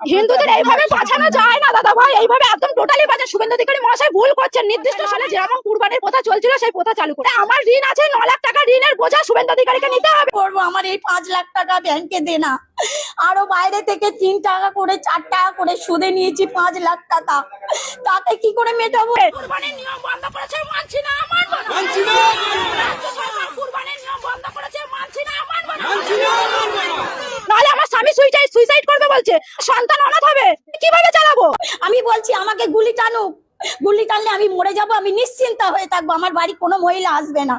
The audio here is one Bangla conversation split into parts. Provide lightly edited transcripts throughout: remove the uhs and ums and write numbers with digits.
হিন্দুদের এইভাবে বাঁচানো যায় না দাদা ভাই, এইভাবে একদম টোটালি বাঁচা। শুভেন্দু অধিকারী মহাশয় ভুল করছেন। নির্দিষ্ট সালে যেমন কুরবানির প্রথা চলছিল সেই প্রথা চালু করে আমার ঋণ আছে 9 লাখ টাকা, ঋণের বোঝা শুভেন্দু অধিকারীকে নিতে হবে। করবো আমার এই 5 লাখ টাকা ব্যাংকে দেনা, আরো বাইরে থেকে 3 টাকা করে 4 টাকা করে সুদে নিয়েছি 5 লাখ টাকা, তাতে কি করে মেটাবো? কুরবানির নিয়ম বন্ধ করেছে, মানছি না, মানব না। মানছি না, রাজ্য সরকার কুরবানির নিয়ম বন্ধ করেছে, মানছি না, মানব না। মানছি না। নাহলে আমার স্বামী সুইসাইড করবে বলছে, সন্তান অনাথ হবে, কিভাবে চালাবো? আমি বলছি আমাকে গুলি টানুক, গুলি টানলে আমি মরে যাব, আমি নিশ্চিন্ত হয়ে থাকবো, আমার বাড়ি কোনো মহিলা আসবে না।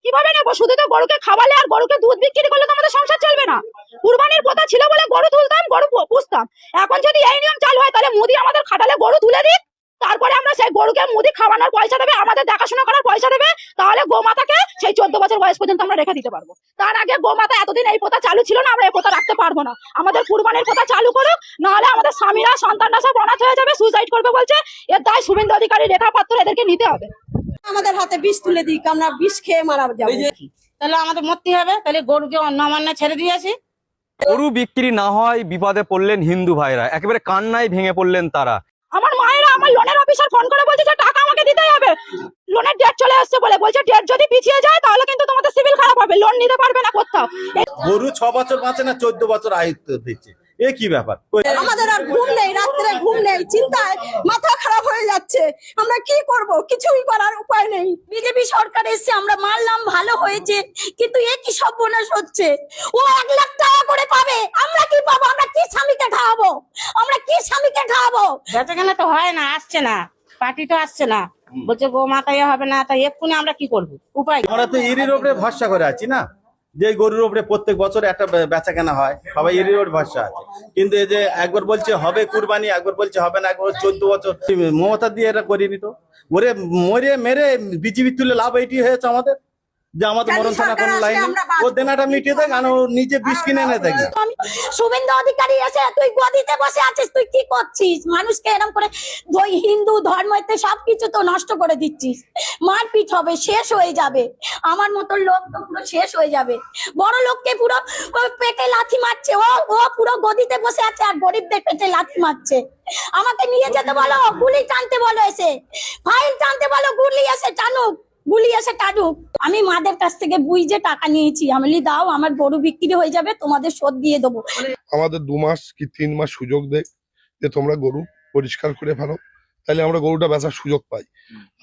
কিভাবে নেবো? শুধু তো গরুকে খাওয়ালে আর গরুকে দুধ বিক্রি করলে তো আমাদের সংসার চলবে না। কুরবানির প্রথা ছিল বলে গরু তুলতাম, গরু পুষতাম। এখন যদি এই নিয়ম চালু হয় তাহলে মোদি আমাদের খাটালে গরু তুলে দিক, তারপরে আমরা সেই গরুকে মোদি খাওয়ানোর পয়সা দেবে, আমাদের দেখাশোনা করার পয়সা দেবে, তাহলে গোমাতাকে সেই 14 বছর বয়স পর্যন্ত আমরা রেখে দিতে পারবো। তার আগে গোমাতা এতদিন এই প্রথা চালু ছিল না, আমরা এই প্রথা রাখতে পারবো না। আমাদের কুরবানির প্রথা চালু করুক, নাহলে আমাদের স্বামীরা সন্তানরা সব অনাথ হয়ে যাবে, সুইসাইড করবে বলছে। এর দায় শুভেন্দু অধিকারী, রেখা পাত্র এদেরকে নিতে হবে। আমাদের হাতে বিষ তুলে দিক, আমরা বিষ খেয়ে মারা যাবো। তাহলে আমাদের মরতে হবে, তাহলে গরুকে অন্য মান্য ছেড়ে দিয়েছি। গরু বিক্রি না হয় বিপদে পড়লেন হিন্দু ভাইরা, একেবারে কান্নায় ভেঙে পড়লেন তারা। আমার মায়েরা আমার লোনের অফিসার ফোন করে বলছে যে টাকা আমাকে দিতেই হবে, লোনের ডেট চলে আসছে বলে। বলছে ডেট যদি পিছিয়ে যায় তাহলে কিন্তু তোমাদের সিভিল খারাপ হবে, লোন নিতে পারবে না কোথাও। গরু 6 বছর বাঁচে না 14 বছর আয়ুত্ব দিচ্ছে, এ কি ব্যাপার? আমাদের আর ঘুম নেই, রাত্রে ঘুম নেই, চিন্তায় মাথা খারাপ হয়ে যাচ্ছে। আমরা কি করব? কিছুই করার উপায় নেই। বিজেপি সরকার এসে আমরা মানলাম, ভালো হয়েছে, কিন্তু এ কি সর্বনাশ হচ্ছে? ও 1 লাখ টাকা করে পাবে, আমরা কি পাবো? আমরা কি স্বামীকে খাওয়াবো? আমরা কি স্বামীকে খাওয়াবো? বেচাকেনা তো হয় না, আসছে না, পার্টি তো আসছে না, বলছে গো মাতাই হবে না, তাই এক্ষুনি আমরা কি করবো? উপায় আমরা তো এরির উপরে ভরসা করে আছি না, যে গরুর উপরে প্রত্যেক বছর একটা বেচা কেনা হয়, সবাই এরির উপরে ভরসা আছে। কিন্তু এই যে একবার বলছে হবে কুরবানি, একবার বলছে হবে না, একবার 14 বছর মমতা দিয়ে এটা করিনি তো। ওরে মরে মেরে বিজেপি তুলে লাভ এইটি হয়েছে আমাদের, যে আমাদের মরণ থানা কোনো লাইন, ও দেনাটা মিটিয়ে দেয়, কারণ নিজে বিষ কিনে এনে থাকি। শুভেন্দু অধিকারী এসে তুই গদিতে বসে আছিস, তুই কি করছিস? মানুষকে এরকম করে হিন্দু ধর্মতে সবকিছু তো নষ্ট করে দিচ্ছিস। মারপিট হবে, শেষ হয়ে যাবে, আমার মতো লোক তো পুরো শেষ হয়ে যাবে। বড় লোককে পুরো পেটে লাথি মারছে, ও পুরো গদিতে বসে আছে আর গরিবদের পেটে লাথি মারছে। আমাকে নিয়ে যেতে বলো, গুলি টানতে বলো, এসে ফাইল টানতে বলো, গুলি এসে টানুক, গুলি এসে টানুক। আমি মাদের কাছ থেকে বুঝে টাকা নিয়েছি, আমি দাও, আমার গরু বিক্রি হয়ে যাবে, তোমাদের শোধ দিয়ে দেবো। আমাদের 2 মাস কি 3 মাস সুযোগ দেয় যে তোমরা গরু পরিষ্কার করে ফেলো, তাহলে আমরা গরুটা বেচার সুযোগ পাই।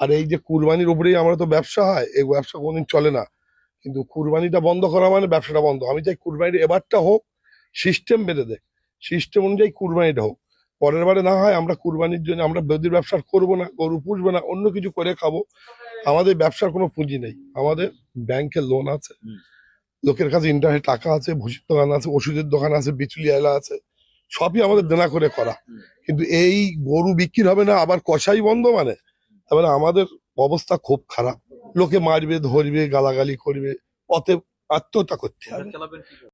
আর এই যে কুরবানির উপরেই আমরা তো ব্যবসা হয়, এই ব্যবসা কোনদিন চলে না। কিন্তু কুরবানিটা বন্ধ করা মানে ব্যবসাটা বন্ধ। আমি চাই কুরবানির এবারটা হোক, সিস্টেম বেঁধে দেয়, সিস্টেম অনুযায়ী কুরবানিটা হোক। পরের বারে না হয় আমরা কুরবানির জন্য আমরা বেদির ব্যবসা করবো না, গরু পুষবো না, অন্য কিছু করে খাবো। আমাদের ব্যবসার কোনো পুঁজি নেই, আমাদের ব্যাংকে লোন আছে, লোকের কাছে ইন্টারনেট টাকা আছে, ভুষির দোকান আছে, ওষুধের দোকান আছে, বিচুলি এলা আছে, সবই আমাদের দেনা করে করা। কিন্তু এই গরু বিক্রি হবে না, আবার কষাই বন্ধ, মানে তারপরে আমাদের অবস্থা খুব খারাপ। লোকে মারবে, ধরবে, গালাগালি করবে, পথে আত্মহত্যা করতে হবে।